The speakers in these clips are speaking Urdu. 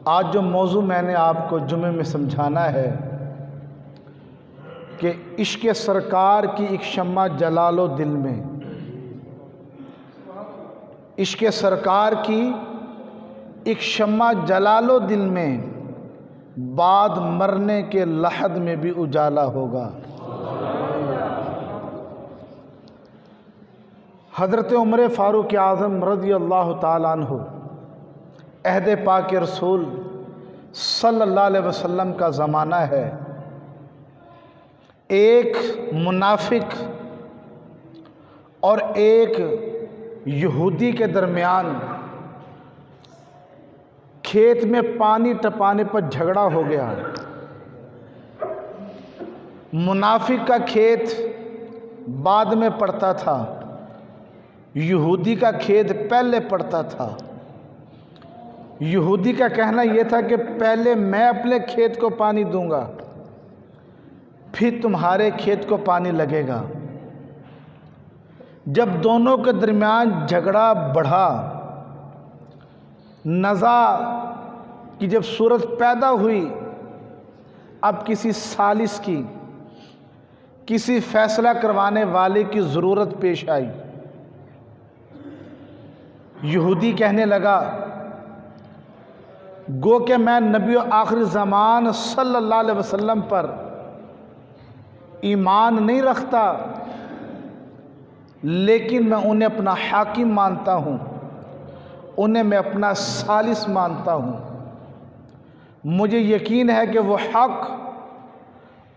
آج جو موضوع میں نے آپ کو جمعے میں سمجھانا ہے کہ عشق سرکار کی ایک شمع جلا لو دل میں، عشق سرکار کی ایک شمع جلا لو دل میں، بعد مرنے کے لحد میں بھی اجالا ہوگا۔ حضرت عمر فاروق اعظم رضی اللہ تعالیٰ عنہ عہد پاک رسول صلی اللہ علیہ وسلم کا زمانہ ہے۔ ایک منافق اور ایک یہودی کے درمیان کھیت میں پانی ٹپانے پر جھگڑا ہو گیا۔ منافق کا کھیت بعد میں پڑتا تھا، یہودی کا کھیت پہلے پڑتا تھا۔ یہودی کا کہنا یہ تھا کہ پہلے میں اپنے کھیت کو پانی دوں گا، پھر تمہارے کھیت کو پانی لگے گا۔ جب دونوں کے درمیان جھگڑا بڑھا، نزاع کی جب صورت پیدا ہوئی، اب کسی ثالث کی، کسی فیصلہ کروانے والے کی ضرورت پیش آئی۔ یہودی کہنے لگا گو کہ میں نبی آخر زمان صلی اللہ علیہ وسلم پر ایمان نہیں رکھتا، لیکن میں انہیں اپنا حاکم مانتا ہوں، انہیں میں اپنا ثالث مانتا ہوں، مجھے یقین ہے کہ وہ حق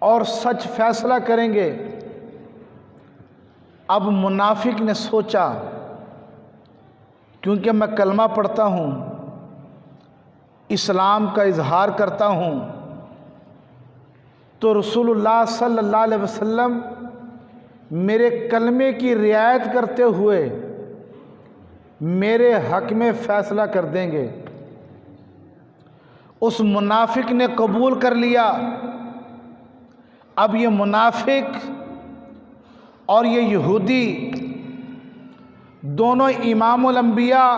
اور سچ فیصلہ کریں گے۔ اب منافق نے سوچا کیونکہ میں کلمہ پڑھتا ہوں، اسلام کا اظہار کرتا ہوں، تو رسول اللہ صلی اللہ علیہ وسلم میرے کلمے کی رعایت کرتے ہوئے میرے حق میں فیصلہ کر دیں گے۔ اس منافق نے قبول کر لیا۔ اب یہ منافق اور یہ یہودی دونوں امام الانبیاء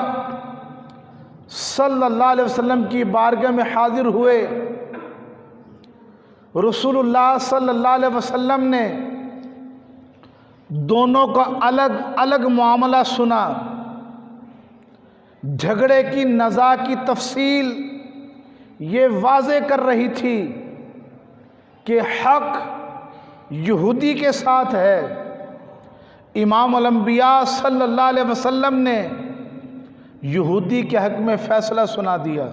صلی اللہ علیہ وسلم کی بارگاہ میں حاضر ہوئے۔ رسول اللہ صلی اللہ علیہ وسلم نے دونوں کا الگ الگ معاملہ سنا، جھگڑے کی نزاع کی تفصیل یہ واضح کر رہی تھی کہ حق یہودی کے ساتھ ہے۔ امام الانبیاء صلی اللہ علیہ وسلم نے یہودی کے حق میں فیصلہ سنا دیا۔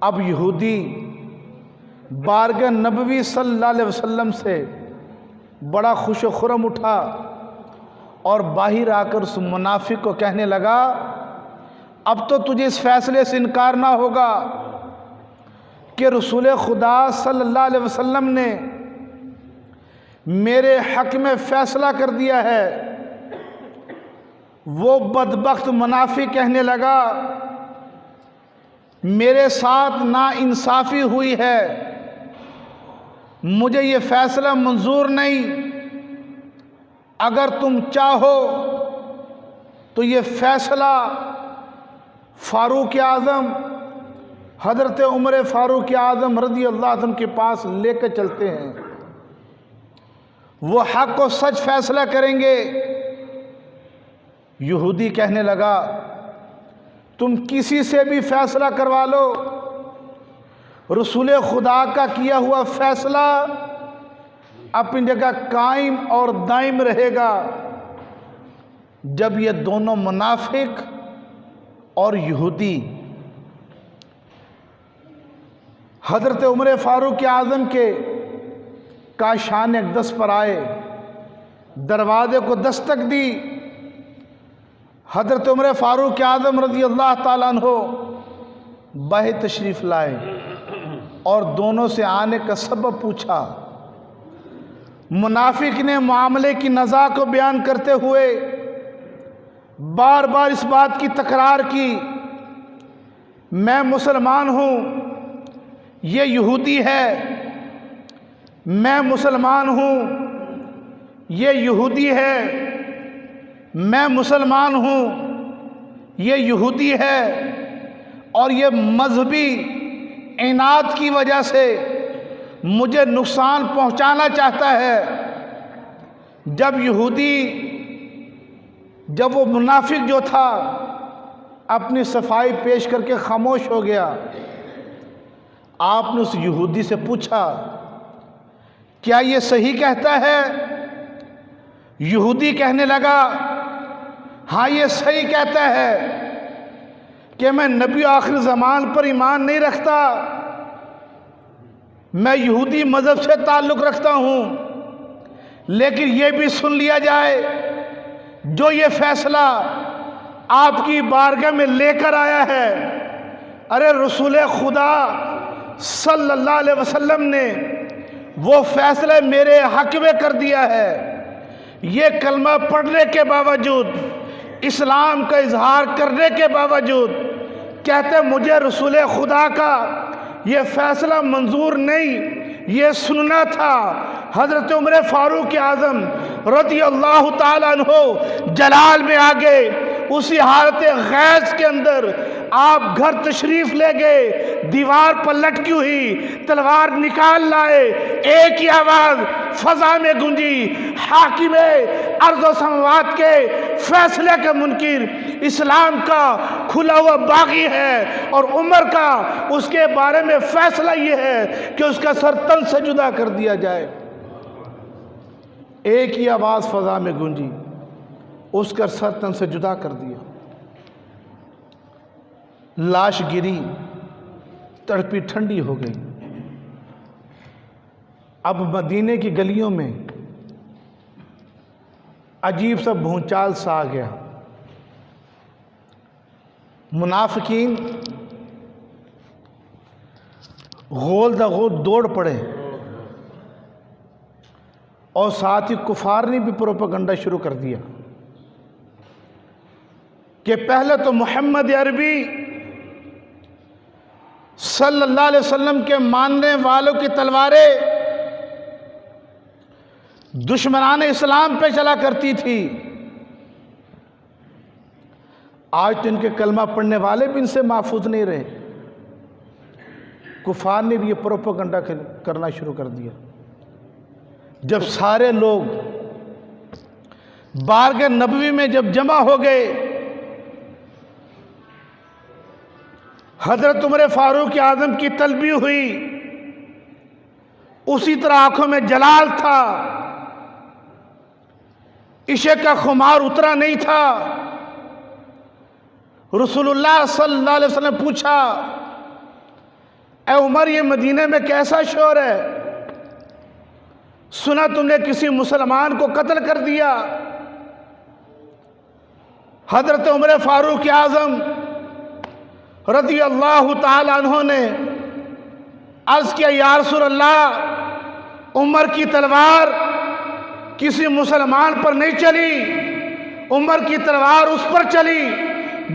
اب یہودی بارگاہ نبوی صلی اللہ علیہ وسلم سے بڑا خوش و خرم اٹھا اور باہر آ کر اس منافق کو کہنے لگا اب تو تجھے اس فیصلے سے انکار نہ ہوگا کہ رسول خدا صلی اللہ علیہ وسلم نے میرے حق میں فیصلہ کر دیا ہے۔ وہ بدبخت منافق کہنے لگا میرے ساتھ ناانصافی ہوئی ہے، مجھے یہ فیصلہ منظور نہیں، اگر تم چاہو تو یہ فیصلہ فاروق اعظم حضرت عمر فاروق اعظم رضی اللہ عنہ کے پاس لے کر چلتے ہیں، وہ حق و سچ فیصلہ کریں گے۔ یہودی کہنے لگا تم کسی سے بھی فیصلہ کروا لو، رسول خدا کا کیا ہوا فیصلہ اپنی جگہ قائم اور دائم رہے گا۔ جب یہ دونوں منافق اور یہودی حضرت عمر فاروق اعظم کے کاشان اقدس پر آئے، دروازے کو دستک دی، حضرت عمر فاروق اعظم رضی اللہ تعالیٰ عنہ باہر تشریف لائے اور دونوں سے آنے کا سبب پوچھا۔ منافق نے معاملے کی نزاع کو بیان کرتے ہوئے بار بار اس بات کی تکرار کی میں مسلمان ہوں، یہ یہودی ہے، میں مسلمان ہوں، یہ یہودی ہے، میں مسلمان ہوں، یہ یہودی ہے، اور یہ مذہبی عناد کی وجہ سے مجھے نقصان پہنچانا چاہتا ہے۔ جب وہ منافق جو تھا اپنی صفائی پیش کر کے خاموش ہو گیا، آپ نے اس یہودی سے پوچھا کیا یہ صحیح کہتا ہے؟ یہودی کہنے لگا ہاں یہ صحیح کہتا ہے کہ میں نبی آخر زمان پر ایمان نہیں رکھتا، میں یہودی مذہب سے تعلق رکھتا ہوں، لیکن یہ بھی سن لیا جائے جو یہ فیصلہ آپ کی بارگاہ میں لے کر آیا ہے، ارے رسول خدا صلی اللہ علیہ وسلم نے وہ فیصلہ میرے حق میں کر دیا ہے۔ یہ کلمہ پڑھنے کے باوجود، اسلام کا اظہار کرنے کے باوجود کہتے مجھے رسول خدا کا یہ فیصلہ منظور نہیں، یہ سننا تھا۔ حضرت عمر فاروق اعظم رضی اللہ تعالیٰ عنہ جلال میں آگے، اسی حالت غیظ کے اندر آپ گھر تشریف لے گئے، دیوار پر لٹکی ہوئی تلوار نکال لائے، ایک ہی آواز فضا میں گونجی، حاکم ارض و سماوات کے فیصلے کا منکر اسلام کا کھلا ہوا باغی ہے، اور عمر کا اس کے بارے میں فیصلہ یہ ہے کہ اس کا سر تن سے جدا کر دیا جائے۔ ایک ہی آواز فضا میں گونجی، اس کا سر تن سے جدا کر دیا، لاش گری، تڑپی ٹھنڈی ہو گئی۔ اب مدینے کی گلیوں میں عجیب سا بھونچال سا آ گیا، منافقین غول دا غول دوڑ پڑے، اور ساتھ ہی کفار نے بھی پروپیگنڈا شروع کر دیا کہ پہلے تو محمد عربی صلی اللہ علیہ وسلم کے ماننے والوں کی تلواریں دشمنان اسلام پہ چلا کرتی تھی، آج تو ان کے کلمہ پڑھنے والے بھی ان سے محفوظ نہیں رہے۔ کفار نے بھی یہ پروپیگنڈا کرنا شروع کر دیا۔ جب سارے لوگ بارگاہ نبوی میں جب جمع ہو گئے، حضرت عمر فاروق اعظم کی طلبی ہوئی، اسی طرح آنکھوں میں جلال تھا، عشق کا خمار اترا نہیں تھا۔ رسول اللہ صلی اللہ علیہ وسلم نے پوچھا اے عمر یہ مدینے میں کیسا شور ہے؟ سنا تم نے کسی مسلمان کو قتل کر دیا؟ حضرت عمر فاروق اعظم رضی اللہ تعالی عنہ نے عرض کیا یا رسول اللہ، عمر کی تلوار کسی مسلمان پر نہیں چلی، عمر کی تلوار اس پر چلی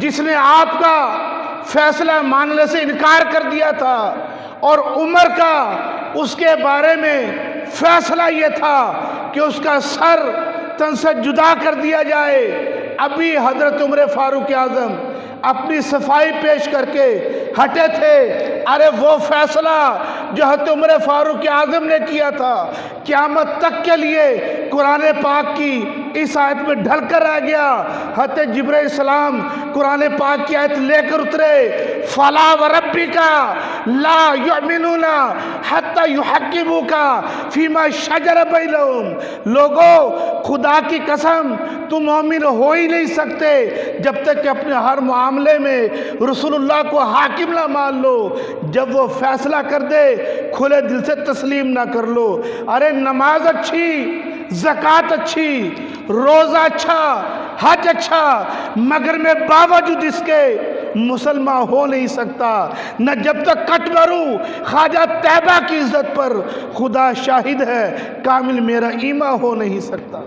جس نے آپ کا فیصلہ ماننے سے انکار کر دیا تھا، اور عمر کا اس کے بارے میں فیصلہ یہ تھا کہ اس کا سر تن سے جدا کر دیا جائے۔ ابھی حضرت عمر فاروق اعظم اپنی صفائی پیش کر کے ہٹے تھے، ارے وہ فیصلہ جو حضرت عمر فاروق اعظم نے کیا تھا قیامت تک کے لیے قرآن پاک کی اس آیت میں ڈھل کر آ گیا۔ حضرت جبرائیل السلام قرآن پاک کی آیت لے کر اترے، فَلَا وَرَبِّكَ لَا يُؤْمِنُونَ حَتَّى يُحَكِّمُوكَ فِي مَا شَجَرَ بَيْنَهُمْ، لوگو خدا کی قسم تم مومن ہو ہی نہیں سکتے جب تک کہ اپنے ہر معاملے میں رسول اللہ کو حاکم نہ مان لو، جب وہ فیصلہ کر دے کھلے دل سے تسلیم نہ کر لو۔ ارے نماز اچھی، زکوٰۃ اچھی، روزہ اچھا، حج اچھا، مگر میں باوجود اس کے مسلمان ہو نہیں سکتا، نہ جب تک کٹ مروں خواجہ طیبہ کی عزت پر خدا شاہد ہے کامل میرا ایمان ہو نہیں سکتا۔